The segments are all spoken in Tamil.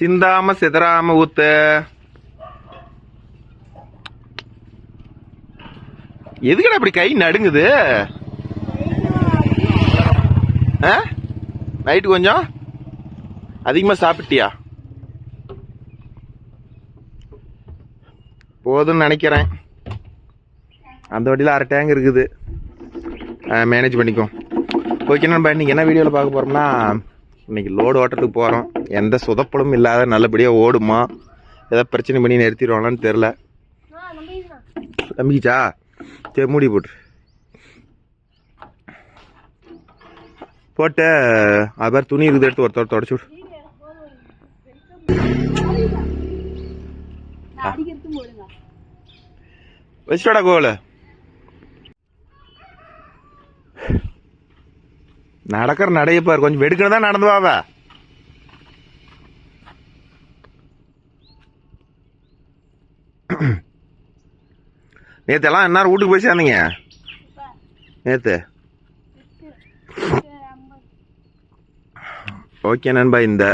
சிந்தாம சிதறாம ஊத்து. எதுக்கடா அப்படி கை நடுங்குது? நைட்டு கொஞ்சம் அதிகமா சாப்பிட்டியா? போதும்னு நினைக்கிறேன். அந்த வண்டியில் 1/2 டேங்க் இருக்குது, மேனேஜ் பண்ணிக்கோ. ஓகே நண்பா, இன்னைக்கு என்ன வீடியோவில் பார்க்க போகிறோம்னா, இன்னைக்கு லோடு ஓட்டத்துக்கு போகிறோம். எந்த சொதப்பலும் இல்லாத நல்லபடியாக ஓடுமா, ஏதாவது பிரச்சனை பண்ணி நிறுத்திடுவாங்களான்னு தெரில. நம்பிச்சா? சரி, மூடி போட்டு அது மாதிரி துணி இருக்குது, எடுத்து ஒருத்தர் தொடச்சு விடு. வச்சுட்டோடா கோவில். நடக்கிற நடையப்பார், கொஞ்சம் வெடுக்கணும் தான் நடந்து வாவ. நேத்து எல்லாம் என்ன வீட்டுக்கு போய் சேர்ந்தீங்க? நேத்து ஓகே நண்பா, இந்த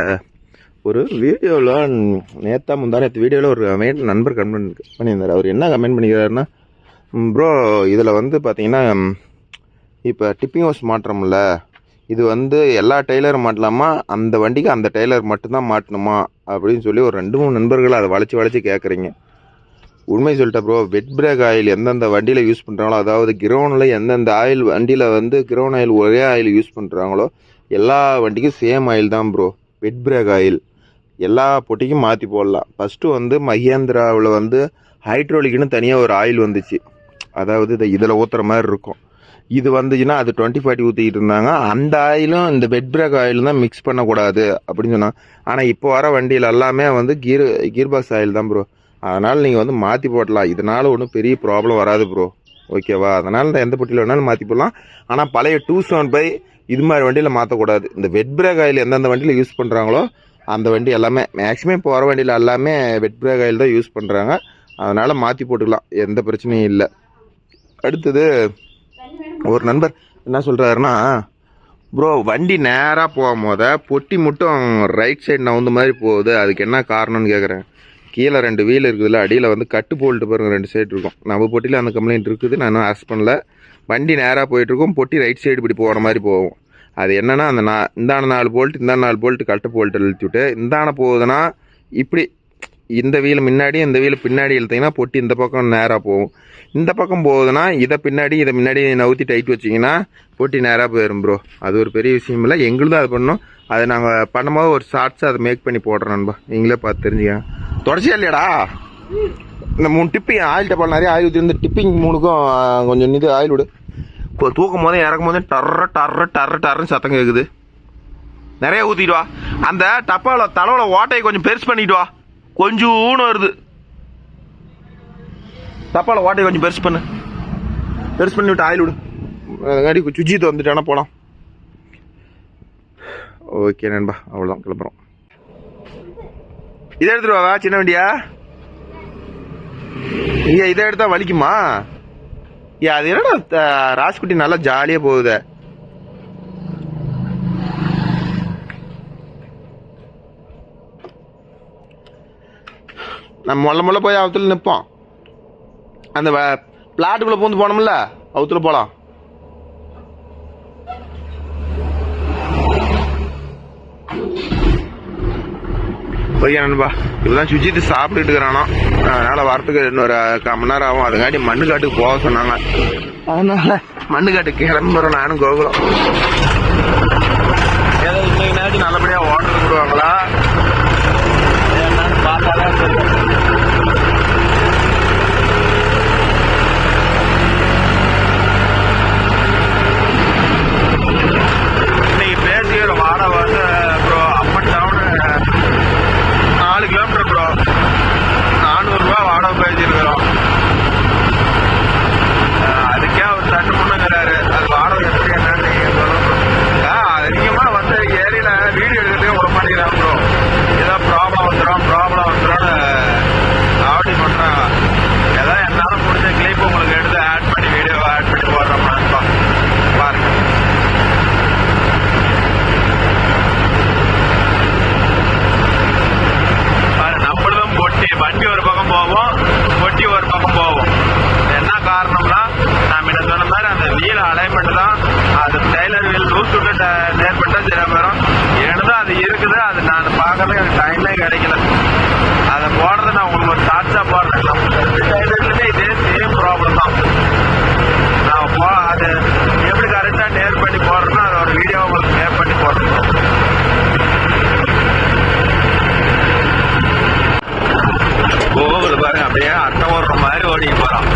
ஒரு வீடியோவில் நேத்தா முந்தானத்து வீடியோவில் ஒரு நண்பர் கமெண்ட் பண்ணியிருந்தார். அவர் என்ன கமெண்ட் பண்ணிக்கிறாருன்னா, ப்ரோ இதில் வந்து பார்த்தீங்கன்னா இப்போ டிப்பிங் ஹவுஸ் மாட்டுறோம்ல, இது வந்து எல்லா டெய்லரும் மாட்டலாமா, அந்த வண்டிக்கு அந்த டெய்லர் மட்டும்தான் மாட்டணுமா அப்படின்னு சொல்லி ஒரு 2-3 நண்பர்கள் அதை வளைச்சி கேட்குறீங்க. உண்மை சொல்லிட்டேன் ப்ரோ. வெட் பிரேக் ஆயில் எந்தெந்த வண்டியில் யூஸ் பண்ணுறாங்களோ, அதாவது கிரவுனில் எந்தெந்த ஆயில் வண்டியில் வந்து கிரவுன் ஆயில் ஒரே ஆயில் யூஸ் பண்ணுறாங்களோ எல்லா வண்டிக்கும் சேம் ஆயில் தான் ப்ரோ. வெட் பிரேக் ஆயில் எல்லா பொட்டிக்கும் மாற்றி போடலாம். ஃபஸ்ட்டு வந்து மஹேந்திராவில் வந்து ஹைட்ரோலிக்னு தனியாக ஒரு ஆயில் வந்துச்சு, அதாவது இதில் ஊற்றுற மாதிரி இருக்கும். இது வந்துச்சுன்னா அது 2040 ஊற்றிக்கிட்டு இருந்தாங்க. அந்த ஆயிலும் இந்த வெட் பிரேக் ஆயிலும் தான் மிக்ஸ் பண்ணக்கூடாது அப்படின்னு சொன்னாங்க. ஆனால் இப்போ வர வண்டியில் எல்லாமே வந்து கீர் பாக்ஸ் ஆயில் தான் ப்ரோ. அதனால் நீங்கள் வந்து மாற்றி போடலாம். இதனால் ஒன்றும் பெரிய ப்ராப்ளம் வராது ப்ரோ, ஓகேவா? அதனால் எந்த பொட்டியில் வேணாலும் மாற்றி போடலாம். ஆனால் பழைய 275 இது மாதிரி வண்டியில் மாற்றக்கூடாது. இந்த வெட் பிரேக் ஆயில் எந்தெந்த வண்டியில் யூஸ் பண்ணுறாங்களோ அந்த வண்டி எல்லாமே மேக்ஸிமம் இப்போ வர வண்டியில் எல்லாமே வெட் பிரேக் ஆயில் தான் யூஸ் பண்ணுறாங்க. அதனால் மாற்றி போட்டுக்கலாம், எந்த பிரச்சனையும் இல்லை. அடுத்தது ஒரு நண்பர் என்ன சொல்கிறாருன்னா, ப்ரோ வண்டி நேராக போகும்போது பொட்டி மட்டும் ரைட் சைடு நவுந்த மாதிரி போகுது, அதுக்கு என்ன காரணம்னு கேட்குறேன். கீழே 2 வீல் இருக்குதுல்ல, அடியில் வந்து கட்டு போல்ட்டு பாருங்க, 2 சைடு இருக்கும். நம்ம பொட்டியில் அந்த கம்ப்ளைண்ட் இருக்குது, நான் இன்னும் ஆஸ் பண்ணல. வண்டி நேராக போயிட்டுருக்கும், பொட்டி ரைட் சைடு இப்படி போகிற மாதிரி போகும். அது என்னென்னா, அந்த இந்தான 4 போல்ட்டு இந்தான 4 போல்ட்டு கட்டு போல்ட்டு இழுத்து விட்டு இந்தான போகுதுன்னா இப்படி இந்த வீல் முன்னாடி இந்த வீல் பின்னாடி இழுத்தீங்கன்னா பொட்டி இந்த பக்கம் நேராக போகும். இந்த பக்கம் போகுதுன்னா இதை முன்னாடி நவுத்தி டைட் வச்சிங்கன்னா பொட்டி நேராக போயிடும் ப்ரோ. அது ஒரு பெரிய விஷயம் இல்லை, எங்களும் அது பண்ணோம். அதை நாங்கள் பண்ணும்போது ஒரு ஷார்ட்ஸ் அதை மேக் பண்ணி போடுறோம் நண்பா, நீங்களே பார்த்து தெரிஞ்சுக்கங்க. தொடர்ச்சியா இல்லையாடா இந்த 3 டிப்பிங் ஆயில் டப்பால் நிறைய ஆயில் ஊற்றி இருந்து டிப்பிங் 3க்கும் கொஞ்சம் இது ஆயில் விடு. தூக்கும் போதே இறக்கும் போதே டர்றன்னு சத்தம் கேட்குது. நிறைய ஊற்றிட்டு வா. அந்த டப்பாவில் தலைவில் ஓட்டையை கொஞ்சம் பெருசு பண்ணிட்டு வா, கொஞ்சம் வருது. டப்பாவில் ஓட்டையை கொஞ்சம் பெருசு பண்ணி விட்டு ஆயில் விடு. அதுக்காடி சுஜித்து வந்துட்டானா போகலாம். ஓகே நண்பா, அவ்வளோதான், கிளம்புறோம். இதை எடுத்துட்டு வா, சின்ன வண்டியா. ஐயா இதை எடுத்தா வலிக்குமா? ஐயா அது என்னடா ராஸ்குட்டி நல்லா ஜாலியாக போகுது. நம்ம முள்ள போய் அவத்துல நிற்போம். அந்த பிளாட்டுக்குள்ளே பூந்து போனோம்ல, அவத்துல போகலாம். ஓகே நண்பா, இப்போதான் சுஜித்து சாப்பிட்டுட்டு இருக்கிறானோ, அதனால் வரத்துக்கு இன்னொரு 1/4 மணி நேரம் ஆகும். அதுக்காண்டி மண்ணுக்காட்டுக்கு போக சொன்னாங்க. அதனால மண்ணுக்காட்டுக்கு கிளம்புறோம் நானும் கோகுலம். ஏதோ இன்னைக்கு நேரத்துக்கு நல்லபடியாக ஓட்டர் விடுவாங்களா என்னன்னு பார்த்தாதான் தெரியும். இன்னைக்கு பேசிக்கிற வாடகை வந்து bro up and down 4 kilometre bro, 400 ரூபா வாடகை பேசியிருக்கிறோம். அதுக்கே அவர் தட்டு முன்னுங்கிறாரு. அது வாடகை எப்படி என்னன்னு பார்க்கறதுக்கு எனக்கு டைமே கிடைக்கல. அதை போடுறது நான் உங்களுக்கு ஒரு ஷார்ட்ஸாக போடுறேன். நம்ம ரெண்டு டைலர்லையுமே இதே சேம் ப்ராப்ளம் தான். நான் அது எப்படி கரெக்டாக நேர் பண்ணி போடுறேன்னா அதோட வீடியோ உங்களுக்கு நேர் பண்ணி போடுறேன். கோவில் பாருங்க அப்படியே அட்டை ஓடுற மாதிரி ஓடிட்டு போகிறான்.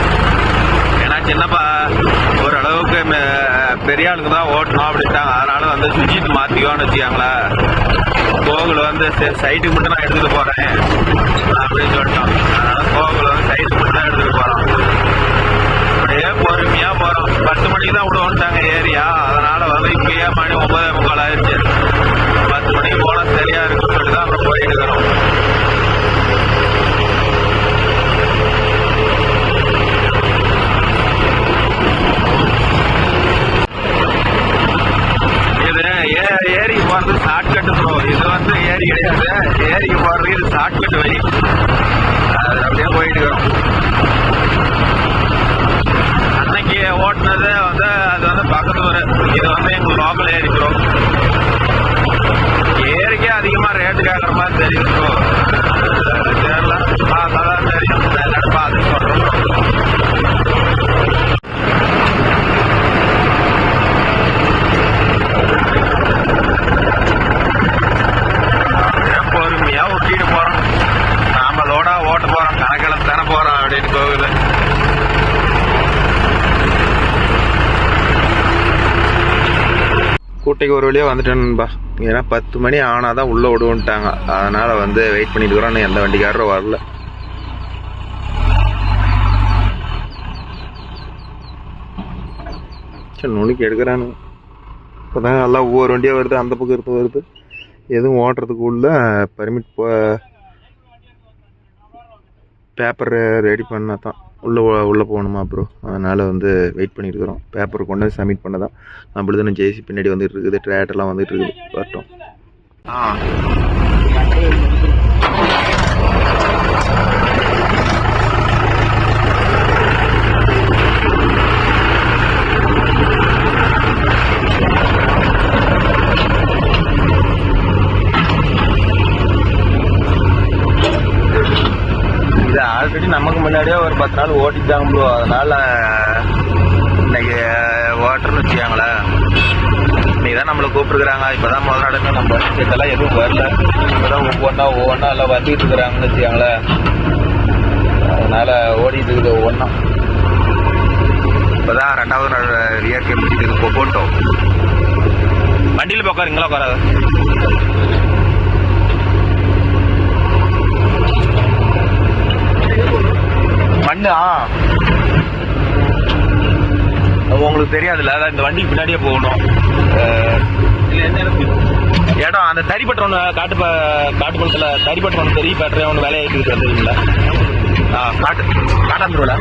ஏன்னா சின்னப்பா ஓரளவுக்கு பெரிய ஆளுக்கு தான் ஓட்டணும் அப்படின்ட்டாங்க. அதனால வந்து சுவிட்சிட்டு மாற்றிக்கோன்னு வச்சுக்காங்களேன். கோகுல் வந்து சைட்டுக்கு மட்டும் நான் எடுத்துகிட்டு போகிறேன் அப்படின்னு சொல்லிட்டோம். அதனால கோகுல் வந்து சைட்டுக்கு மட்டும் தான் எடுத்துகிட்டு போகிறோம். அப்படியே பொறுமையாக போகிறோம். 10 மணிக்கு தான் விடுவோன்ட்டாங்க ஏரியா. அதனால வந்து இப்பயே மணி 9:45 ஆயிடுச்சு. 10 மணிக்கு போனால் சரியா இருக்குன்னு சொல்லி தான் அப்புறம் போயிட்டு இருக்கிறோம். ஏரிக்கு போறது ஷார்ட்கட் ப்ரோ. இது வந்து ஏரி கிடையாது. ஏரிக்கு போறது இது ஷார்ட்கட் வழி. அது அப்படியே போயிட்டு இருக்கோம். அன்னைக்கு ஓட்டுனது வந்து அது வந்து பக்கத்து ஊர். இது வந்து எங்க லோக்கல் ஏரி ப்ரோ. ஏரிக்கே அதிகமா ரேட்டு கேட்கற மாதிரி தெரியுது ப்ரோ. தெரியல பார்த்தாதான் தெரியும். எல்லாரும் பார்த்து சொல்றோம். பொறுமையா ஒட்டிட்டு போறோம். நாம லோடா ஓட்ட போறோம். கணக்கில் தானே போறோம் அப்படின்னு போகுது. கூட்டைக்கு ஒரு வழியாக வந்துட்டேன்பா. ஏன்னா 10 மணி ஆனாதான் உள்ள விடுவோன்ட்டாங்க. அதனால வந்து வெயிட் பண்ணிட்டு இருக்கிறோம். எந்த வண்டிக்காரரும் வரல. சரி நுணுக்கி எடுக்கிறானுங்க. இப்போதான் நல்லா ஒவ்வொரு வண்டியாக வருது. அந்த பக்கம் இருந்து வருது. எதுவும் ஓட்டுறதுக்கு உள்ள பர்மிட் பேப்பர் ரெடி பண்ணால் தான் உள்ளே போகணுமா ப்ரோ. அதனால் வந்து வெயிட் பண்ணிட்டு இருக்கிறோம். பேப்பர் கொண்டு வந்து சப்மிட் பண்ண தான். நம்மளுது ஜேசி பின்னாடி வந்துட்டு இருக்குது. ட்ரேட்டெல்லாம் வந்துட்டு இருக்குது. வரட்டும். இது ஆல்ரெடி நமக்கு முன்னாடியே ஒரு 10 நாள் ஓட்டிட்டாங்க ப்ரோ. அதனால இன்னைக்கு ஓட்டுறன்னு வச்சுக்காங்களேன். இன்னைக்கு தான் நம்மளை கூப்பிட்டுருக்குறாங்க. இப்போ தான் முதல் நடந்து நம்ம இதெல்லாம் எதுவும் வரல. இப்போ தான் ஒவ்வொன்றா எல்லாம் வந்துட்டு இருக்கிறாங்கன்னு வச்சுக்காங்களேன். அதனால ஓடிட்டு இருக்குது ஒவ்வொன்றா. இப்போ தான் 2வது நாள் ரியர் கேம் போட்டோம். வண்டியில் உட்காருங்களா உட்காராது. மண்ணு உங்களுக்கு தெரியாதுல்ல. அதான் இந்த வண்டிக்கு பின்னாடியே போகணும். இடம் அந்த தறிப்பட்டு ஒன்று காட்டுப்பழத்தில் தறிப்பட்டு ஒன்று பெரிய பேட்டரி ஒன்று வேலையாயிட்டு இருக்கு தெரியுங்களா? காட்டாந்துருவில்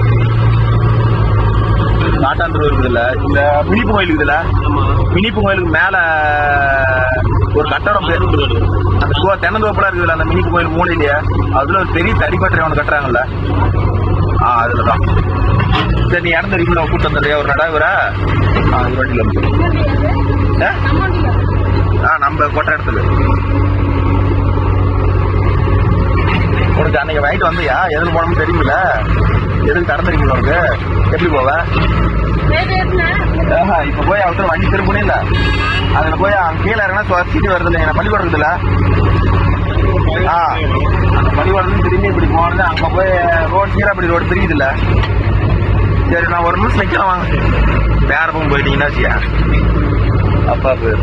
இருக்குதுல்ல. இந்த மினிப்பு கோயில் இருக்குதுல்ல. மினிப்பு கோயிலுக்கு மேலே ஒரு கட்டடம் பேர் அந்த தென்னந்தோப்பெல்லாம் இருக்குதுல்ல. அந்த மினிப்பு கோயில் மூலையிலேயே அதில் ஒரு பெரிய தறிப்பட்டறை ஒன்று கட்டுறாங்கல்ல. அதில் தான். சரி நீ இறந்து இருக்கீங்களா? கூட்டு வந்துடுறியா ஒரு நடாவரா? அது வண்டியில் நம்ம கொட்ட இடத்துல உனக்கு அன்னைக்கு வாங்கிட்டு வந்தியா? எதுக்கு போனோம்னு தெரியுமில்ல. எதுக்கு கடந்துருக்கீங்க உனக்கு? எப்படி போவ? இப்ப போய் அவசரம் வண்டி திரும்பணும் இல்ல. அதுல போய் அங்க கீழே இறங்கினா சீட்டு வருது இல்லைங்க. பள்ளிக்கூடம் இருக்குதுல்ல. அந்த பள்ளிக்கூடம் திரும்பி இப்படி போனது. அங்க போய் ரோடு கீழே ரோடு பிரிக்குது இல்ல. சரி நான் ஒரு நிமிஷம் நிக்கலாம் வாங்க. வேற பக்கம் போயிட்டீங்கன்னா சியா அப்பா பேர்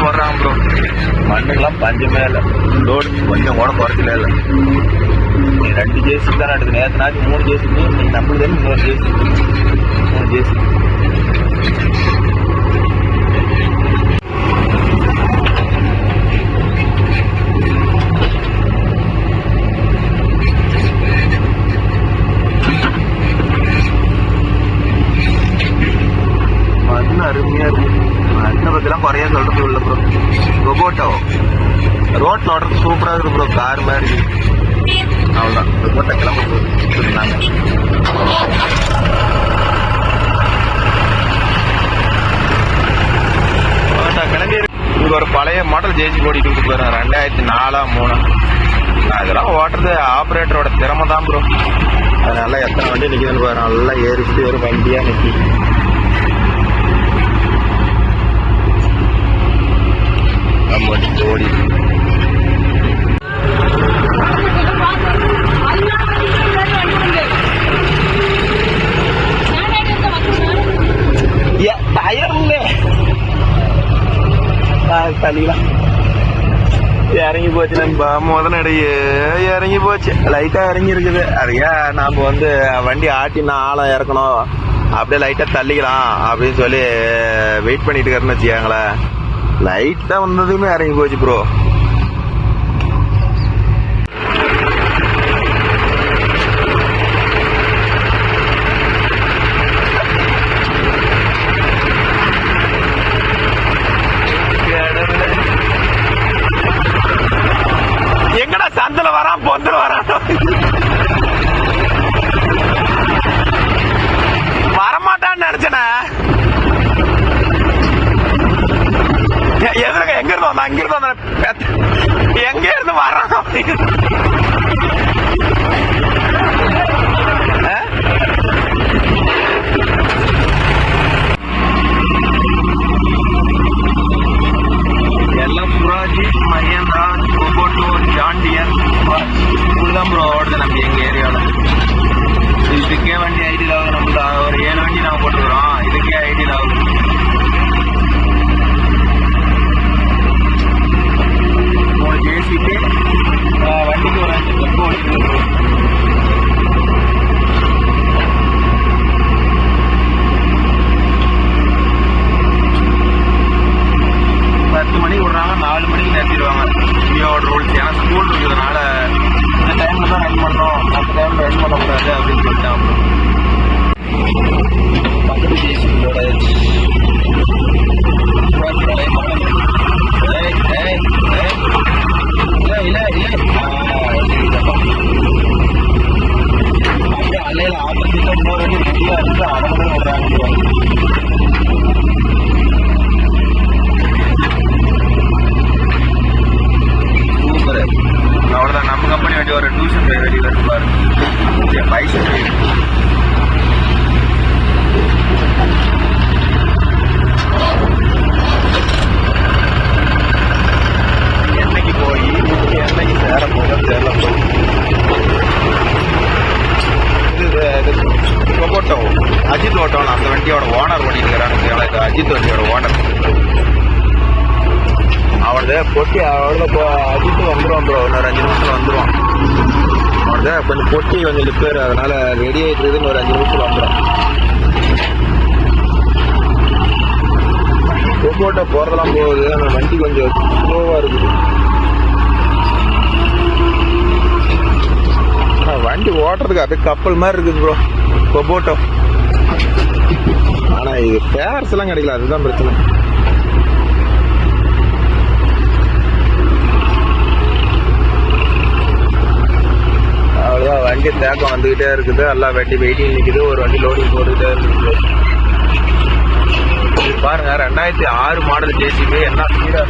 போடுறாங்க ப்ரோ. மண்ணுக்கெல்லாம் பஞ்சமே இல்லை. லோடு கொஞ்சம் கூட குறைச்சல இல்லை. 2 ஜேசி தானே எடுக்குது. நேற்று நாளைக்கு 3 ஜேசி. இன்னைக்கு நம்மளுக்கு இன்னொரு ஜேசி 3 ஜேசி. கொபோட்டோ ரோட்ல ஓடுறது சூப்பரா இருக்கு ப்ரோ, கார் மாதிரி இருக்கு. அவ்வளவுதான், கொபோட்டோ கிளம்ப போயிருந்தாங்க. கிளம்பி இங்க ஒரு பழைய மாடல் ஜேசி ஓடிட்டு இருக்கு பாரு, 2004-03. அதெல்லாம் ஓட்டுறது ஆப்ரேட்டரோட திறமை தான் ப்ரோ. அதனால எத்தனை வண்டி நிக்குதுன்னு பாரு, நல்லா ஏறிட்டு ஒரு வண்டியா நிக்கி. ஓடி தள்ளிலாம் இறங்கி போச்சு. நம்ம முதனடையே இறங்கி போச்சு, லைட்டா இறங்கி இருக்குது. அதையா நாம வந்து வண்டி ஆட்டினா ஆழம் இறக்கணும், அப்படியே லைட்டா தள்ளிக்கலாம் அப்படின்னு சொல்லி வெயிட் பண்ணிட்டு இருக்கேன்னு வச்சுக்காங்களேன். லைட்டா வந்ததுமே இறங்கி போச்சு ப்ரோ. எங்கடா சந்தில வரான் பொந்தல வரான், வரமாட்டான்னு நினைச்சேன. எதிர்க்க எங்க இருந்து வந்தான், அங்க இருந்து வந்தான், எங்க இருந்து வர்றான். எல்லாம் சுராஜி, மகேந்திரா, கொபோட்டோ, ஜாண்டியர் இப்படிதான் ப்ரோ ஓடுது நம்ம எங்க ஏரியாவில். இதுக்கே வண்டி ஐடியில் ஆகுது, நம்மளுக்கு ஒரு 7 வண்டி நாங்கள் போட்டுக்கிறோம், இதுக்கே ஐடியில் ஆகுது. ஜேசிக்கு வண்டிக்கு ஒரு 5 கப்பு ஓடிட்டு 10 மணிக்கு விடுறாங்க, 4 மணிக்கு நிறுத்திடுவாங்க. இந்தியாவோட ரூல்ஸ். ஏன்னா ஸ்கூல் இருக்கிறதுனால இந்த டைம்ல தான் ரன் பண்ணோம், அந்த டைம்ல ரன் பண்ணக்கூடாது அப்படின்னு சொல்லிட்டாங்க. பக்கத்து ஜேசியோட அலையில ஆப்போசிட்டா இன்னொரு ரெடியா இருக்கு, அதை மட்டும் விடுறாங்க. அவ்வளவுதான், நம்ம கம்பெனி வண்டி ஒரு டியூஷன் டிரைவர் வெளியில இருப்பாரு, பைசா என்னைக்கு போய் என்னைக்கு சேர போக சேர போய். இது கொபோட்டோ அஜித் ஓட்டோன்னு அந்த வண்டியோட ஓனர் ஓடிட்டு இருக்கிறாங்க. இது அஜித் வண்டியோட ஓனர். அவனது பொட்டி அவ்வளோ அஜித்து வந்துடுவான் ப்ரோ, இன்னொரு 5 நிமிஷத்துல வந்துடுவான். அவனது கொஞ்சம் பொட்டி கொஞ்சம் லிப்பேர், அதனால ரெடி ஆகிட்டு இருக்குதுன்னு ஒரு 5 நிமிஷத்துல வந்துடும். கொபோட்டோ போறதெல்லாம் போகுது, அந்த வண்டி கொஞ்சம் ஸ்லோவா இருக்குது. வண்டி ஓட்டுறதுக்கு அப்படியே கப்பல் மாதிரி இருக்குது ப்ரோ கொபோட்டோ. ஆனா இது ஃபேர்ஸ் எல்லாம் கிடைக்கல, அதுதான் பிரச்சனை. அவ்வளோதான், வண்டி தேக்கம் வந்துகிட்டே இருக்குது. எல்லாம் வண்டி வெயிட்டிங் நிற்குது, ஒரு வண்டி லோடிங் போட்டுக்கிட்டே இருக்குது. பாருங்க 2006 மாடல் ஜேசிபி என்ன ஸ்பீடா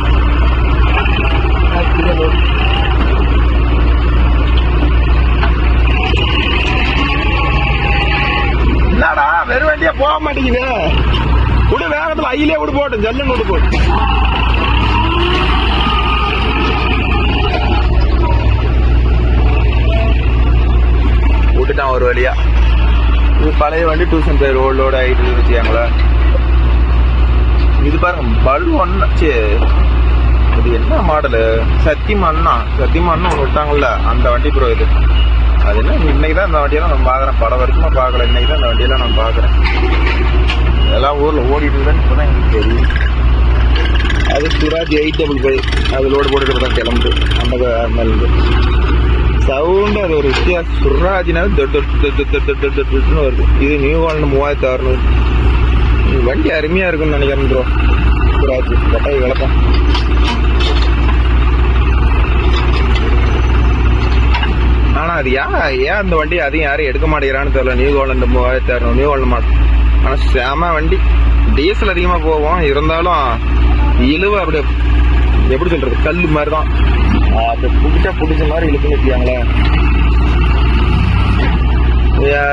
என்னடா வெறும் வண்டியா போக மாட்டேங்குது. விடு வேகத்துல ஐயிலே விடு போட்டு ஜல்லுன்னு விடு போட்டு. விட்டுட்டான் ஒரு வழியா. இது பழைய வண்டி டியூஷன் பேர் ஓல்டோட ஆகிட்டு வச்சுக்காங்களா. இது பாருங்க பல் ஒன்னு, இது என்ன மாடலு, சத்தியமானா ஒன்று விட்டாங்கல்ல அந்த வண்டி ப்ரோ. இது அது என்ன, இன்னைக்கு தான் இந்த வண்டியெல்லாம் நான் பார்க்குறேன், பல வருஷமா பார்க்கல, இன்னைக்கு தான் இந்த வண்டியெல்லாம் நான் பார்க்குறேன். எல்லாம் ஊரில் ஓடிட்டு இருக்குன்னு இப்போதான் எங்களுக்கு தெரியும். அது சுராஜ் 855, அது லோடு போட்டுட்டு தான் கிளம்புது அந்த மேலேருந்து. சவுண்டு அது ஒரு வித்தியாசம். சுராஜினாலும் தொட்டுன்னு வருது. இது நியூ ஹாலண்ட் 3600. வண்டி அருமையாக இருக்குன்னு நினைக்கிறேன் ப்ரோ. சுராஜ் கட்டாய விளக்கம். அது ஏன் அந்த வண்டி அதையும் யாரும் எடுக்க மாட்டேங்கிறான்னு தெரியல. New Holland 3600 new Holland model. ஆனால் செம வண்டி. டீசல் அதிகமாக போவோம், இருந்தாலும் இழுவ அப்படியே எப்படி சொல்றது, கல் மாதிரி தான். அது பிடிச்ச மாதிரி இழுக்குன்னு வச்சுக்காங்களே.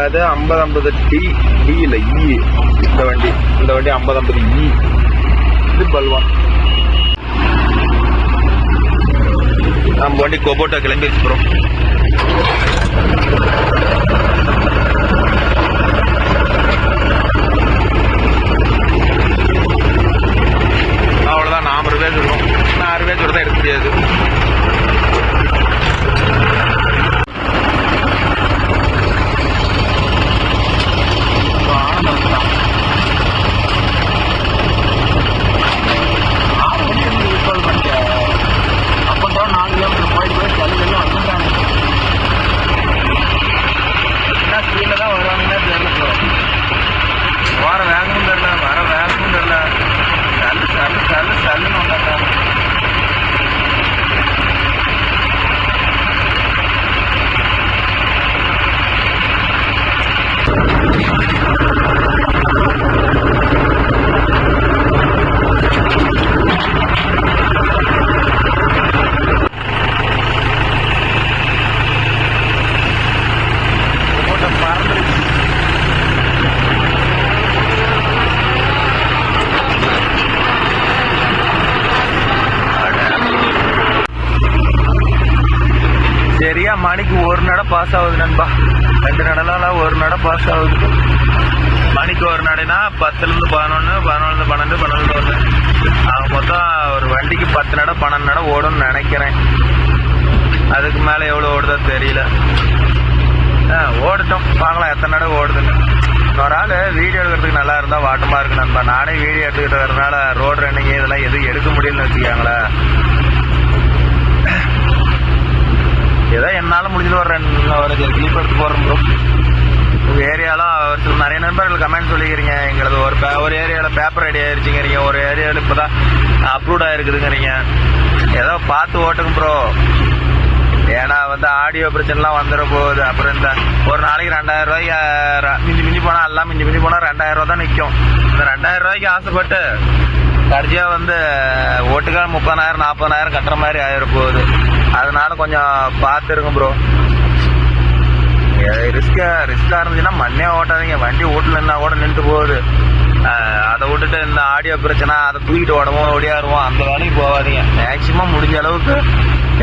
அது 5050 டி இல்ல இ. இந்த வண்டி 5050 இ. இது பல்வா. நம்ம வண்டி கோபோட்டா கிளம்பிடுச்சு ப்ரோ. அவ்வளோதான். நாம 6 பேர் இருக்கோம். 6 பேர் தான் எடுக்க முடியாது. சரியா மணிக்கு ஒரு நட பாஸ் ஆகுது நண்பா. 2 நடலாம் ஒரு நட பாஸ் ஆகுது. மணிக்கு ஒரு நடைனா 10லேருந்து 11, 11லேருந்து 12, 12லேருந்து 1. மொத்தம் ஒரு வண்டிக்கு 10 நட 12 நட ஓடும்னு நினைக்கிறேன். அதுக்கு மேலே எவ்வளோ ஓடுதோ தெரியல. ஓடட்டும், பார்க்கலாம் எத்தனை நட ஓடுதுன்னு. ஒரு ஆள் வீடியோ எடுக்கிறதுக்கு நல்லா இருந்தால் வாட்டமாக இருக்கு நண்பா. நானே வீடியோ எடுத்துக்கிட்டு வரதுனால ரோடு ரன்னிங் இதெல்லாம் எதுவும் எடுக்க முடியலன்னு வச்சுக்காங்களேன். ஏதோ என்னால் முடிஞ்சது ஒரு கிளிப் எடுத்து போடுறோம் ப்ரோ. உங்கள் ஏரியாலாம் நிறைய நண்பர்கள் கமெண்ட் சொல்லிக்கிறீங்க. எங்களது ஒரு ஏரியாவில் பேப்பர் ரெடி ஆயிடுச்சுங்கிறீங்க, ஒரு ஏரியாவில் இப்போ தான் அப்ரூவ்ட் ஆகிருக்குதுங்கிறீங்க. ஏதோ பார்த்து ஓட்டுங்க ப்ரோ. ஏன்னா ஆடியோ பிரச்சனைலாம் வந்துட போகுது. அப்புறம் இந்த ஒரு நாளைக்கு 2000 ரூபாய்க்கு மிஞ்சி போனால் எல்லாம் மிஞ்சி போனால் 2000 ரூபா தான் நிற்கும். இந்த 2000 ரூபாய்க்கு ஆசைப்பட்டு கடைசியாக ஓட்டுக்கால் 30,000 40,000 கட்டுற மாதிரி ஆயிட போகுது. அதனால கொஞ்சம் பார்த்துருங்க ப்ரோ. ரிஸ்கா இருந்துச்சுன்னா மண்ணே ஓட்டாதீங்க. வண்டி வீட்டுலன்னா கூட நின்று போகுது. அதை விட்டுட்டு இந்த ஆடியோ பிரச்சனை அதை தூக்கிட்டு ஓடியாருவோம், அந்த வேலைக்கு போகாதீங்க. மேக்சிமம் முடிஞ்ச அளவுக்கு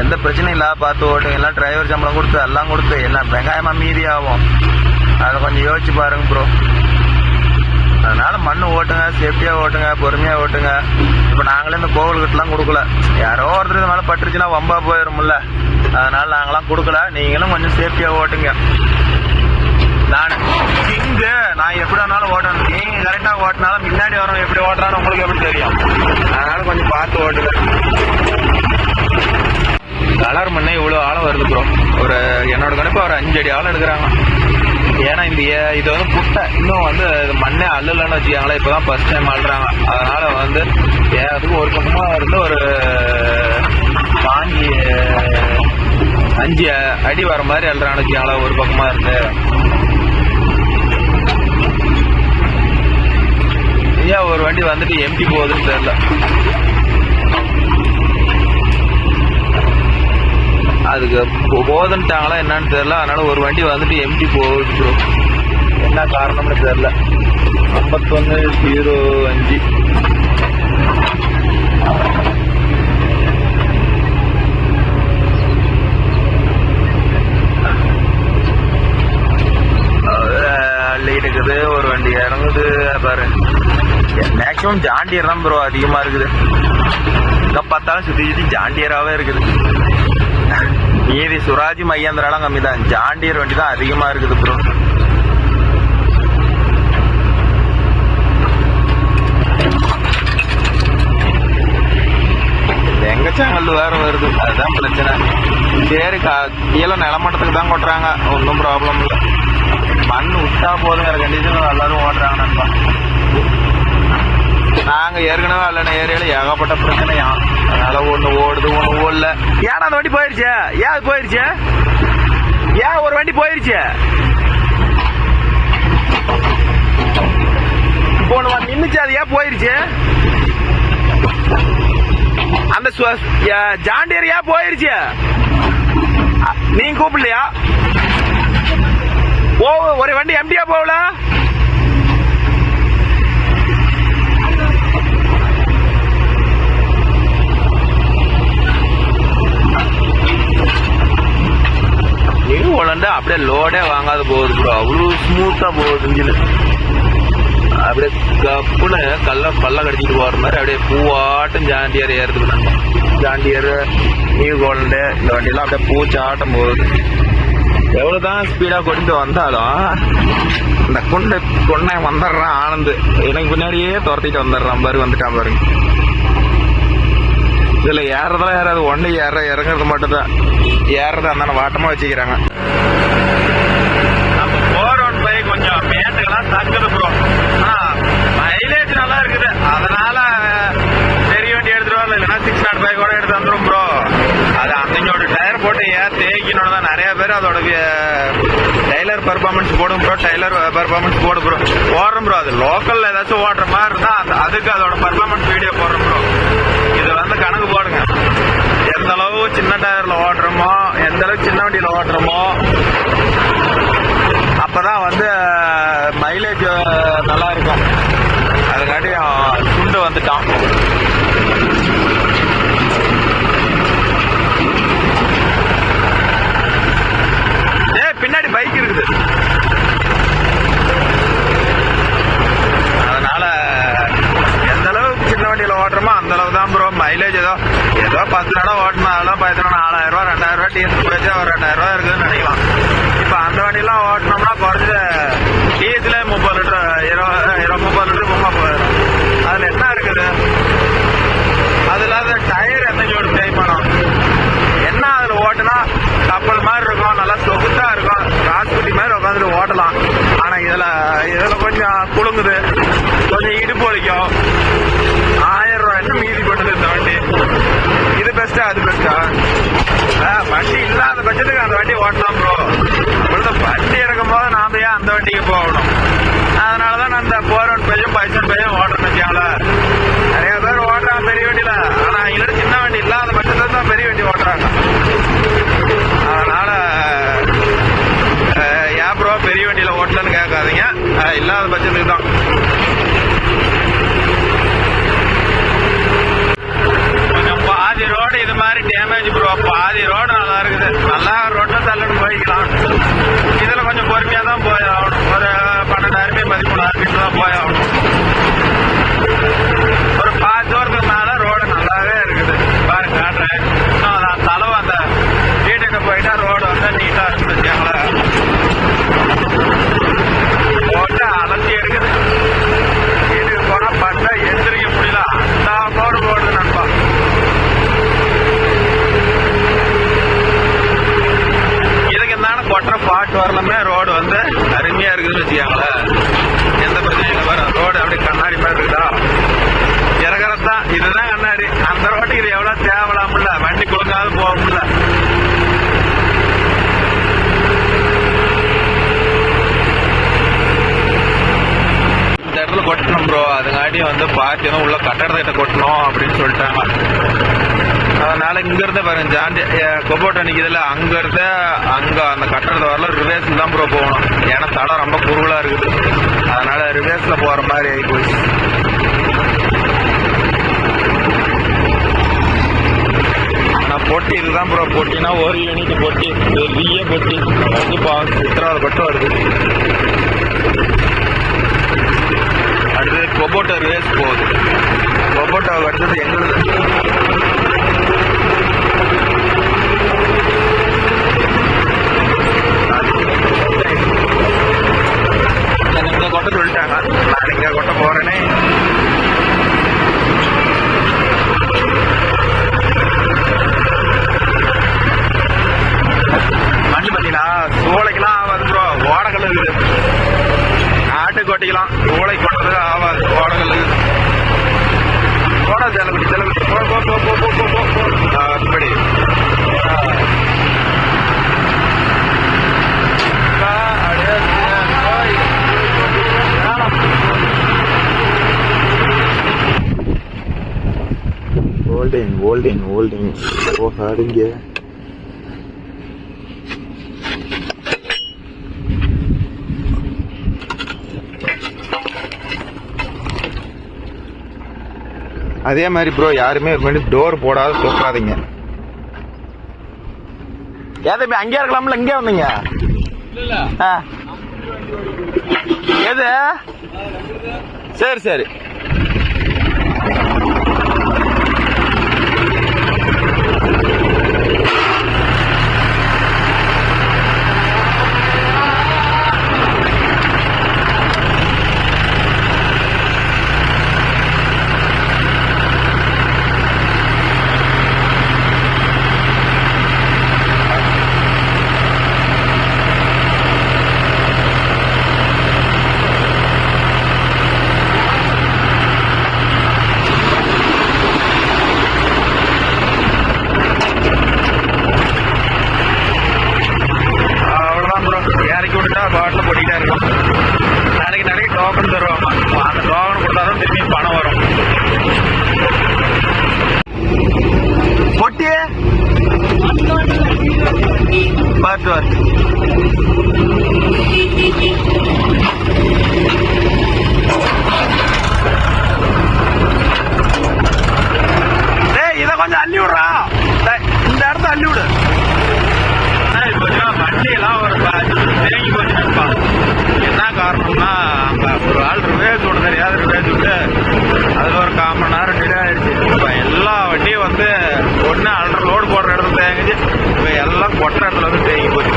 எந்த பிரச்சனையும் இல்லாத பார்த்து ஓட்டுங்க. எல்லாம் டிரைவர் சம்பளம் கொடுத்து எல்லாம் கொடுத்து எல்லாம் வெங்காயமாக மீதி ஆகும். அதை கொஞ்சம் யோசிச்சு பாருங்க ப்ரோ. அதனால மண்ணு ஓட்டுங்க, சேஃப்டியாக ஓட்டுங்க, பொறுமையாக ஓட்டுங்க. இப்போ நாங்களே இந்த கோவில்கிட்டலாம் கொடுக்கல. யாரோ ஒருத்தர் இது மேலே பட்டுருச்சுன்னா வம்பா போயிடும்ல. அதனால நாங்களாம் கொடுக்கல. நீங்களும் கொஞ்சம் சேஃப்டியாக ஓட்டுங்க. நான் எப்படி வேணாலும் ஓட்டணும். நீங்க கரெக்டாக ஓட்டினாலும் முன்னாடி வரணும் எப்படி ஓட்டுறான்னு உங்களுக்கு எப்படி தெரியும். அதனால கொஞ்சம் பார்த்து ஓட்டுங்க. கலர் மண்ணே இவ்வளோ ஆழம் வருது ப்ரோ. என்னோட கணக்கு ஒரு 5 அடி ஆழம் எடுக்கிறாங்க. ஏன்னா இது புட்டை இன்னும் மண்ணே அள்ளலன்னு வச்சுக்காங்களே. இப்போதான் ஃபர்ஸ்ட் டைம் அள்ளுறாங்க. அதனால அதுக்கு ஒரு பக்கமாக இருந்து ஒரு 5 அடி வர மாதிரி அள்ளுறான்னு வச்சுக்காங்களா ஒரு பக்கமாக இருந்து. ஏன் ஒரு வண்டி எம்டி போகுதுன்னு தெரியல. அதுக்கு போதுன்ட்டாங்களா என்னன்னு தெரியல. அதனால ஒரு வண்டி எம்டி போகுது ப்ரோ. என்ன காரணம்னு தெரியல. 5105 அள்ளிட்டு இருக்குது. ஒரு வண்டி இறங்குது பாரு. மேக்சிமம் ஜாண்டியர் தான் ப்ரோ அதிகமாக இருக்குது. எங்கே பார்த்தாலும் சுற்றி ஜாண்டியராகவே இருக்குது. மீதி சுராஜ் மையந்திராலாம் கம்மி தான். ஜாண்டியர் வண்டி தான் அதிகமாக இருக்குது ப்ரோ. எங்க சேனல் வேற வருது, அதுதான் பிரச்சனை. சரி, கீழே நிலமட்டத்துக்கு தான் கொட்டுறாங்க, ஒன்றும் ப்ராப்ளம் இல்லை. மண் விட்டா போதுங்கிற கண்டிஷன் எல்லாரும் ஓட்டுறாங்க நண்பா. நாங்கள் ஏற்கனவே அல்லன ஏரியாவில் ஏகப்பட்ட பிரச்சனையா. அதனால ஒன்று ஓடுது ஒன்று ஓடல. ஏன்னா அந்த வண்டி போயிடுச்சு. ஏன் அது போயிடுச்சு? ஏன் ஒரு வண்டி போயிருச்சு? போன நின்னுச்சு, அது ஏன் போயிருச்சு? அந்த ஜாண்டியர் ஏன் போயிருச்சு? நீங்க கூப்பிடலையா? ஒரு வண்டி எம்டியா போகல? நியூ ஹாலண்ட் அப்படியே லோடே வாங்காத போகுது ப்ரோ. அவ்வளவு ஸ்மூத்தா போகுது இன்ஜின். அப்படியே கப்புன்னு பல்ல கடிச்சிட்டு போற மாதிரி அப்படியே பூவாட்டம் ஜாண்டியர் ஏறுதுக்கு. ஜாண்டியர், நியூ ஹாலண்ட் இந்த வண்டியெல்லாம் அப்படியே பூச்சாட்டம் போகுது. எவ்வளவுதான் ஸ்பீடா கொண்டு வந்தாலும் இந்த கொண்டை வந்துடுறான் ஆனந்து. எனக்கு பின்னாடியே துரத்திட்டு வந்துடுறான் பாரு. வந்துட்டான் பாருங்க. இதுல ஏறதெல்லாம் ஏறாது, ஒண்ணு இறங்குறது மட்டும்தான். ஏறதா இருந்தாலும் வாட்டமா வச்சுக்கிறாங்க. நம்ம 415 கொஞ்சம் மேட்டுக்கெல்லாம் தங்குது ப்ரோ. மைலேஜ் நல்லா இருக்குது, அதனால பெரிய வண்டி எடுத்துட்டு வரல. இல்லைன்னா 605 கூட எடுத்து வந்துடும் ப்ரோ. அது அந்தோட டயர் போட்டு தேய்க்கணும் தான் நிறைய பேர் அதோட டைலர் பெர்ஃபார்மன்ஸ் போடும் ப்ரோ. டைலர் பெர்ஃபார்மன்ஸ் போடும் ப்ரோ. போடுறோம் ப்ரோ. அது லோக்கல்ல ஏதாச்சும் ஓடுற மாதிரி இருந்தா அதுக்கு அதோட பெர்ஃபார்மன்ஸ் வீடியோ போடுறோம் ப்ரோ. இது வந்து கணக்கு போடுங்க. எந்த அளவு சின்ன டயர்ல ஓடுறோமோ, எந்த அளவுக்கு சின்ன வண்டியில ஓடுறோமோ, அப்பதான் வந்து மைலேஜ் நல்லா இருக்கும். அதுக்காட்டி சுண்டு வந்துட்டான். பின்னாடி பைக் இருக்குது, அதனால எந்த அளவுக்கு சின்ன வண்டியில ஓட்டுறோமோ அந்த அளவு தான் ப்ரோ மைலேஜ். ஏதோ 10 தடவை ஓட்டணும், அதெல்லாம் 4000 ரூபா 2000 ரூபா டீசல் போயிடுச்சு, ஒரு 2000 ரூபா இருக்குதுன்னு நினைக்கலாம். இப்ப அந்த வண்டியெல்லாம் ஓட்டினோம்னா குறைஞ்ச டீசலே 30 லிட்டர் 30 லிட்டர் சும்மா போயிடும். அதுல என்ன இருக்குது? அது இல்லாத டயர் என்னையோட தேய்மானம் என்ன, அதுல ஓட்டுனா கப்பல் மாதிரி இருக்கும், நல்லா சொகுத்தா இருக்கும், ராஸ்குட்டி மாதிரி உட்காந்துட்டு ஓட்டலாம். ஆனா இதுல கொஞ்சம் குலுங்குது, கொஞ்சம் இடுப்பு வலிக்கும். 1000 ரூபாய் என்ன மீதி பண்ணுது இந்த வண்டி. இது பெஸ்டா அது பெஸ்டா? வண்டி இல்லாத பட்சத்துக்கு அந்த வண்டி ஓட்டலாம் ப்ரோ. வண்டி இறக்கும் போது நாம ஏன் அந்த வண்டிக்கு போகணும்? அதனாலதான் நான் இந்த 415 515 ஓட்டுறேன்னு வச்சாங்களேன். நிறைய பேர் ஓட்டுறாங்க பெரிய வண்டியில. ஆனா இல்ல சின்ன வண்டி இல்லாத பட்சத்துல தான் பெரிய வண்டி ஓட்டுறாங்க. அதனால ஏன் ப்ரோ பெரிய வண்டியில ஓட்டலன்னு கேட்காதீங்க, இல்லாத பட்சத்துக்கு தான். கொஞ்சம் பாதி ரோடு இது மாதிரி டேமேஜ் ப்ரோ. பாதி ரோடு நல்லா இருக்குது, நல்லா ரோட்ல தள்ளுன்னு போய்க்கலாம். இதுல கொஞ்சம் பொறுமையா தான் போய் ஆகணும். ஒரு 12,000 13,000 தான் போய் ஆகணும். ஒரு 5 வருஷத்துக்கு மேல ரோடு நல்லாவே இருக்குது. பாருங்க காட்டுறேன். இன்னும் தளவு அந்த வீட்டுக்கு போயிட்டா ரோடு வந்து நீட்டா இருக்குது வச்சுக்கோங்களேன். போட்டு அலசி இருக்குது. வீட்டுக்கு போனா பட்டா எந்திரிக்க முடியல, அந்த போடு போடுது நண்பா. இதுக்கு இருந்தாலும் கொட்டுற பாட்டு வரலமே ரோடு வந்து அருமையா இருக்குதுன்னு வச்சுக்கோங்களேன். எந்த பிரச்சனையும் வர ரோடு அப்படி கண்ணாடி மாதிரி இருக்குதா? இறங்குறதுதான் இதுதான் கண்ணாடி. அந்த ரோட்டுக்கு இது எவ்வளவு தேவலாம்ல, வண்டி குழுங்காது போகும்ல. இந்த இடத்துல கொட்டணும் ப்ரோ. அதுங்காட்டி வந்து பார்த்து உள்ள கட்டடத்தை கொட்டணும் அப்படின்னு சொல்லிட்டாங்க. அதனால இங்க இருந்த பாருங்க ஜாண்டி கொபோட்டோ நிக்குதுல, அங்க இருந்த அங்க அந்த கட்டடத்தை வரல ரிவேர்ஸ்ல தான் ப்ரோ போகணும். ஏன்னா தடம் ரொம்ப குறுகலா இருக்குது, அதனால ரிவேர்ஸ்ல போற மாதிரி ஆகி போச்சு. பொட்டி இதுதான் ப்ரோ. பொட்டினா ஒரு யூனிட் பொட்டி, பெரிய பொட்டி. வந்து சித்திராவது மட்டும் வருது. அடுத்தது கொபோட்டோ ரேஸ் போகுது. கொபோட்டோவுக்கு அடுத்தது எங்களுக்கு இங்க கொட்ட சொல்லிட்டாங்க. நான் இங்க கொட்ட போறேனே. வண்டி பார்த்தீங்களா சோலைக்கெல்லாம் ஆகாது ப்ரோ. ஓடக்கல் இருக்குது. நாட்டுக்கு ஓட்டிக்கலாம், சோலை கொட்டது ஆகாது. ஓடக்கல் இருக்குது. போட செலவு ஹோல்டிங் போகாதீங்க. அதே மாதிரி ப்ரோ யாருமே டோர் போடாத தூக்காதீங்க. ஏதோ அங்கேயே இருக்கலாம்ல, இங்கே வந்தீங்க. எது சரி சரி. பாட்டில் போட்டிக்கிட்டே இருக்கும். நாளைக்கு டோக்கன் தருவாங்க. அந்த டோக்கன் கொடுத்தாதான் திரும்பி பணம் வரும். பொட்டி பார்த்து வர இதை கொஞ்சம் அள்ளி விடுறா. இந்த இடத்த அள்ளி விடு. வண்டியெல்லாம் ஒரு தேங்கி போச்சுப்பா. என்ன காரணம்னா அங்கே ஒரு ஆள் ரிவேஸ் விட தெரியாது. ரிவேஸ் விட்டு அதில் ஒரு 1/4 மணி நேரம் டிலே ஆயிடுச்சு. இப்போ எல்லா வண்டியும் வந்து ஒன்று அல்ட்ரு லோடு போடுற இடத்துல தேங்கிச்சு. இப்போ எல்லாம் கொட்ட இடத்துல வந்து தேங்கி போச்சு.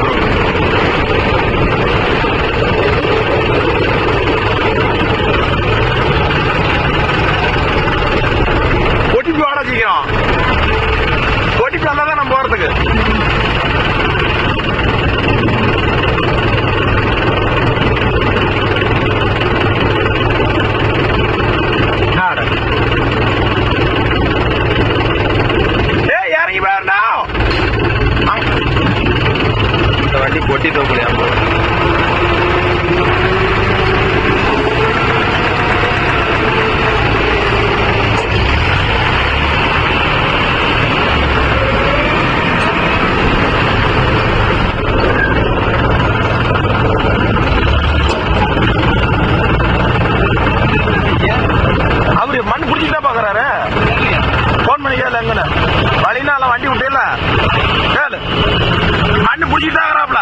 கொட்டிக்கு வாட சீக்கிரம். கொட்டிக்கு வந்தால் தான் நம்ம போகிறதுக்கு. வண்டி கொட்டி தோக்கலையா? அவரு மண் பிடிச்சிட்டு தான் பாக்குறாரு. போன் பண்ணி கேளு. எங்கன்னு வழினால வண்டி விட்டேல கேளு. மண்ணு பிடிச்சிட்டு தான் இருக்கிறாப்ல.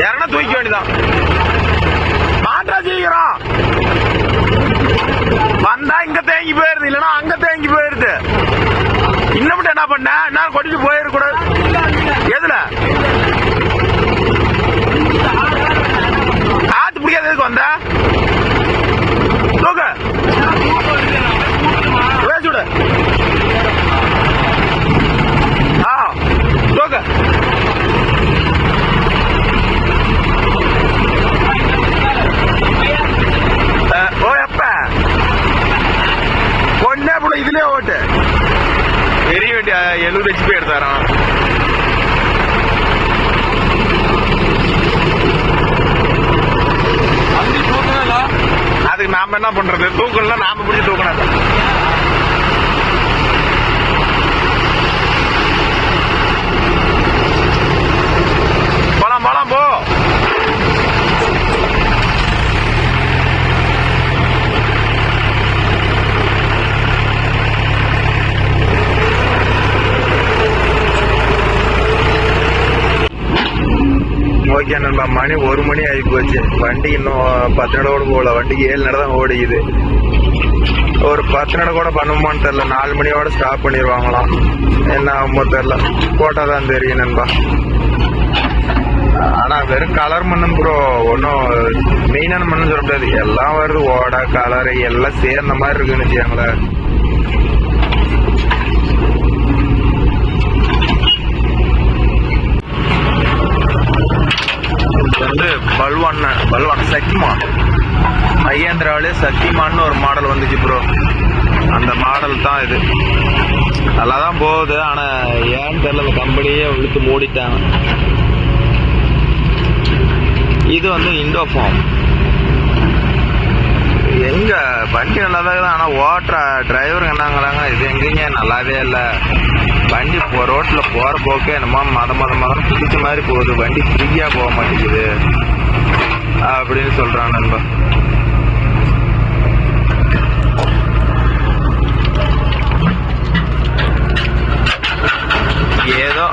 யாரா தூக்க வேண்டியதான். மாற்றா செய்கிறோம். வந்தா இங்க தேங்கி போயிருது, இல்லன்னா அங்க தேங்கி போயிருது. இன்னும் என்ன பண்ண? நான் கொட்டிட்டு போயிட கூடாது. எதுல காத்து பிடிக்காததுக்கு வந்த தூக்க பேசுட. தூக்க ஓ எப்ப பொண்ணே போல இதுலயே ஓட்டு. பெரிய வண்டி 70 HP எடுத்தாரான். அதுக்கு நாம என்ன பண்றது? தூக்கணும். நாம பிடிச்சி தூக்கணும். போலாம் போலாம் போ. ஓகே நண்பா, மணி 1 மணி ஆகி போச்சு. வண்டி இன்னும் 10 நடோடு போகல. வண்டிக்கு 7 நட தான் ஓடிக்குது. ஒரு 10 நட கூட பண்ணுமான்னு தெரியல. 4 மணியோட ஸ்டாப் பண்ணிடுவாங்களாம். என்ன ஆகுமோ தெரியல. போட்டால் தான் தெரியும் நண்பா. ஆனால் வெறும் கலர் மண்ணு ப்ரோ. ஒன்றும் மெயினான மண்ணு சொல்ல முடியாது. எல்லாம் வருது. ஓட கலரு எல்லாம் சேர்ந்த மாதிரி இருக்குன்னு வச்சுக்கோங்களேன். வந்து பல்வான சக்கிமா மகேந்திராவிலே சக்திமான்னு ஒரு மாடல் வந்துச்சு ப்ரோ. அந்த மாடல் தான் இது. நல்லா தான் போகுது, ஆனால் ஏன்னு தெரியல, கம்பெனியே இழுத்து மூடிட்டாங்க. இது வந்து இண்டோஃபார்ம். எங்க வண்டி நல்லா தான் இருக்குது, ஆனால் ஓட்டுற டிரைவருங்க என்னங்கிறாங்க, இது எங்கேங்க நல்லாவே இல்லை, வண்டி ரோட்டில் போகிற போக்கே என்னமோ மதம் பிடிச்ச மாதிரி போகுது, வண்டி ஃப்ரீயாக போக மாட்டேங்குது அப்படின்னு சொல்கிறான் நண்பா. ஏதோ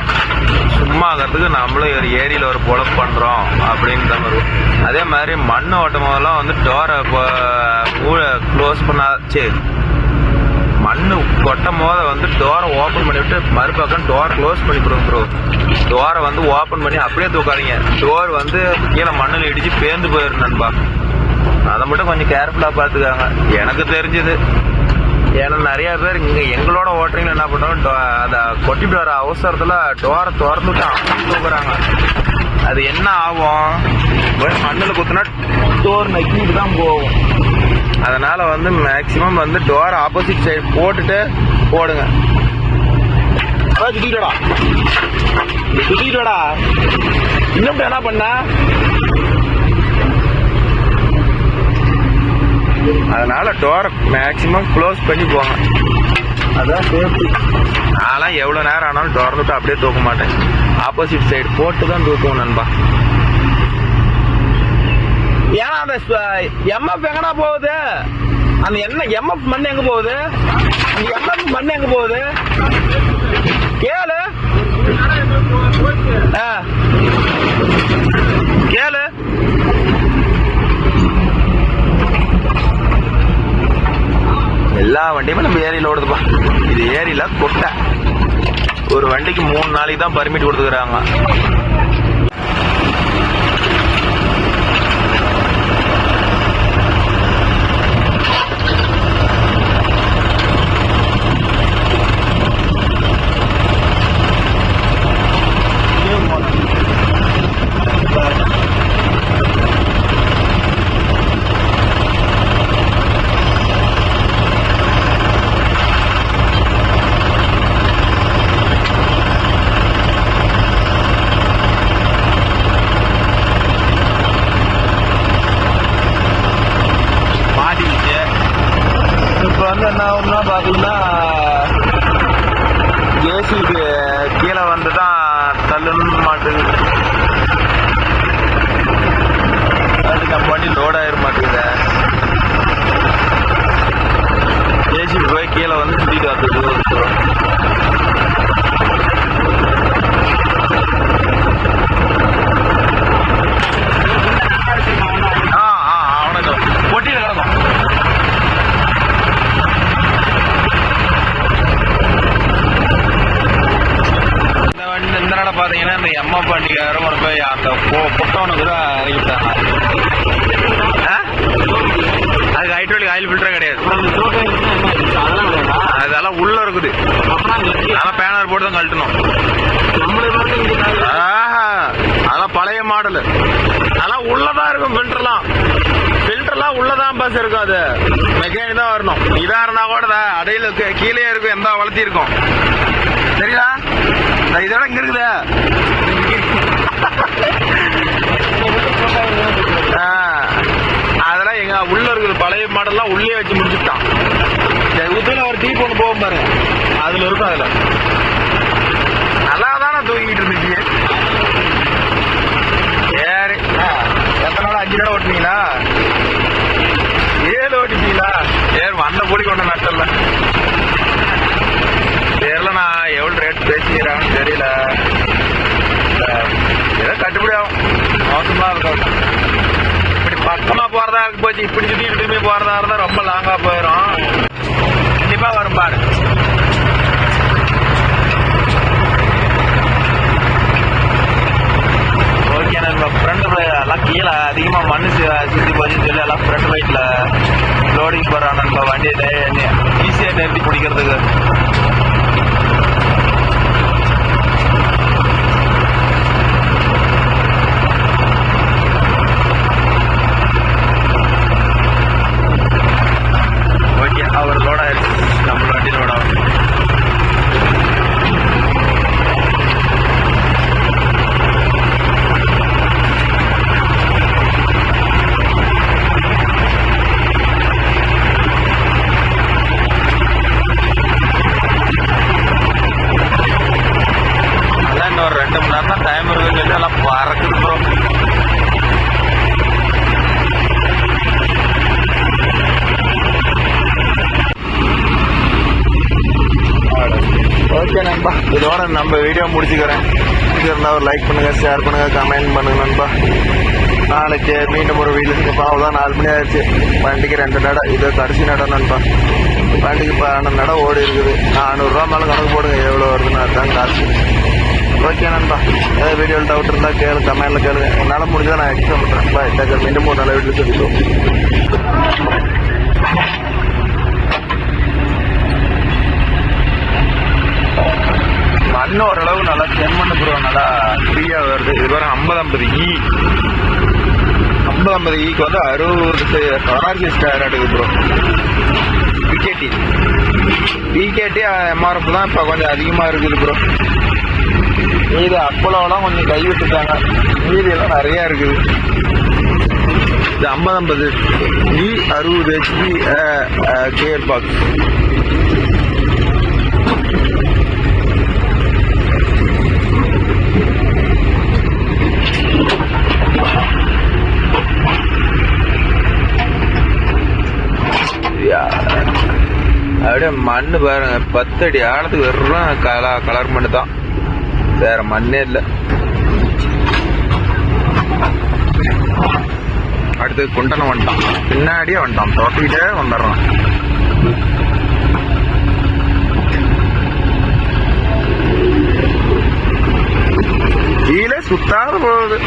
சும்மா ஆகிறதுக்கு நம்மளும் ஒரு ஏரியில் ஒரு பொழப்பு பண்ணுறோம் அப்படின்னு தான் வரும். அதே மாதிரி மண் ஓட்டும் போதெல்லாம் வந்து டோரை க்ளோஸ் பண்ணாச்சு, மண் கொட்டும் போத வந்து டோரை ஓப்பன் பண்ணிவிட்டு மறுபக்கம் டோர் க்ளோஸ் பண்ணி கொடுங்க ப்ரோ. டோரை வந்து ஓப்பன் பண்ணி அப்படியே தூக்காதீங்க, டோர் வந்து கீழே மண்ணில் இடிச்சு பேர்ந்து போயிடும் நண்பா. அதை மட்டும் கொஞ்சம் கேர்ஃபுல்லாக பார்த்துக்காங்க. எனக்கு தெரிஞ்சது, ஏன்னா நிறைய பேர் இங்கே எங்களோட ஓட்டுறீங்க என்ன பண்ணுறோம், அதை கொட்டிட்டு வர அவசரத்தில் டோரை திறந்துட்டு அப்படி தூக்குறாங்க. அது என்ன ஆகும், மண்ணில் குத்துனா டோர் நக்கிட்டு தான் போகும். அதனால வந்து மேக்சிமம் வந்து டோர் ஆப்போசிட் சைடு போட்டுட்டு போடுங்க. சுத்திட்டோடா இன்னும் என்ன பண்ண, அதனால டோரை மேக்சிமம் க்ளோஸ் பண்ணி போங்க, அதான் சேஃப்டி. நான்லாம் எவ்வளோ நேரம் ஆனாலும் டோர் விட்டு அப்படியே தூக்க மாட்டேன், ஆப்போசிட் சைடு போட்டு தான் தூக்குவோம் நண்பா. ஏன்னா அந்த எம்எஃப் எங்கடா போகுது, அந்த என்ன எம்எஃப் மண் எங்க போகுது, அந்த எம்எஃப் மண் எங்க போகுது கேளு, கேளு. எல்லா வண்டியுமே நம்ம ஏரியில் ஓடுதுப்பா. இது ஏரியில கொட்டை, ஒரு வண்டிக்கு 3 நாளைக்கு தான் பர்மிட் கொடுத்துக்கிறாங்க. என்ன ஆகும்னா பார்த்தீங்கன்னா, ஜேசிபி கீழே வந்து தான் தள்ளுன்னு மாட்டுது, அது நம்ம வண்டி லோட் ஆயிட மாட்டேங்குது. ஜேசிபி போய் கீழே வந்து சுற்றிட்டு வந்துட்டு அவனுக்கு பொட்டியில் கிடக்கும். இந்த நாள பாத்தீங்கன்னா இந்த எம்எஃப் வண்டிக்காரரும் ஒரு போய் அந்த புட்டவனுக்கு தான் இறங்கிட்டாங்க. அதுக்கு ஹைட்ரோலிக் ஆயில் ஃபில்டரே கிடையாது, அதெல்லாம் உள்ள இருக்குது, அதெல்லாம் பேனர் போட்டு தான் கழட்டணும். அதெல்லாம் பழைய மாடலு, அதெல்லாம் உள்ளதான் இருக்கும். ஃபில்டர்லாம் உள்ளதான் பஸ் இருக்கும், அது மெக்கானிக் தான் வரணும். இதா இருந்தா கூட அடையில கீழே இருக்கும், எந்த வளர்த்தி இருக்கும் சரிங்களா. இதோட இங்க இருக்குது, அதெல்லாம் எங்க உள்ள இருக்குது. பழைய மாடல்லாம் உள்ளே வச்சு முடிச்சுட்டான். உத்துல ஒரு டீப் ஒன்று போகும் பாருங்க, அதுல இருக்கும். அதுல நல்லா தானே தூங்கிட்டு இருந்துச்சு. சரி, எத்தனை நாள் 5 நாள் ஓட்டுனீங்களா, 7 ஓட்டிட்டீங்களா? சரி, வந்த கூலி கொண்ட நட்டல தெரியல. நான் எவ்வளவு ரேட் பேசிக்கிறாங்கன்னு தெரியல, ஏதோ கட்டுப்படி ஆகும். மோசமா இருக்கும். இப்படி பக்கமா போறதா இருக்கு போச்சு, இப்படி சுத்திட்டு திரும்பி போறதா இருந்தா ரொம்ப லாங்கா போயிடும். கண்டிப்பா வரும் பாரு. ஓகே, நம்ம ஃப்ரண்ட் எல்லாம் கீழே அதிகமா மண்ணு சுத்தி போச்சுன்னு சொல்லி எல்லாம் ஃப்ரண்ட் ரைட்ல லோடிங் போறான். நம்ம வண்டியை ஈஸியா நிறுத்தி பிடிக்கிறதுக்கு. இதோட நம்ம வீடியோ முடிச்சுக்கிறேன். இருந்தால் ஒரு லைக் பண்ணுங்க, ஷேர் பண்ணுங்க, கமெண்ட் பண்ணுங்க நண்பா. நாளைக்கு மீண்டும் ஒரு வீட்டுக்கு பாவதான் 4 மணி ஆயிடுச்சு. வண்டிக்கு 2 நடை, இது கடைசி நடை நண்பா. வண்டிக்கு 12 நடை ஓடி இருக்குது. 400 ரூபா மேலே கணக்கு போடுங்க, எவ்வளோ வருதுன்னு அதுதான் காசு. ஓகே நண்பா, ஏதாவது வீடியோவில் டவுட் இருந்தால் கேளு, கமெண்ட்டில் கேளுங்க. என்னால் முடிஞ்சால் நான் எக்ஸ்ட்ரா பண்ணுறேன். பாய். மீண்டும் ஒரு நல்ல வீட்டில் சொல்லிடுவோம். மண் ஓரளவு நல்லா செம்மண்ணு ப்ரோ, நல்லா ஃப்ரீயாக வருது. இது வரை 50-50 ஈக்கு வந்து 60 RC ஸ்டார் எடுக்குது ப்ரோ. பிகேடி எம்ஆர்எஃப் தான் இப்போ கொஞ்சம் அதிகமாக இருக்குது ப்ரோ. மீது அப்பளம்லாம் கொஞ்சம் கை விட்டுட்டாங்க, மீதியெல்லாம் நிறையா இருக்குது. இது 50-50 60 HP கியர் பாக்ஸ். அப்படியே மண்ணு பாருங்க, 10 அடி ஆழத்துக்கு வெறும் கலர் மண்ணு தான், வேற மண்ணே இல்லை. அடுத்து குண்டனை வந்துட்டான், பின்னாடியே வந்துட்டான், தொட்டிக்கிட்டே வந்துடுறான். கீழே சுத்தாத போகுது.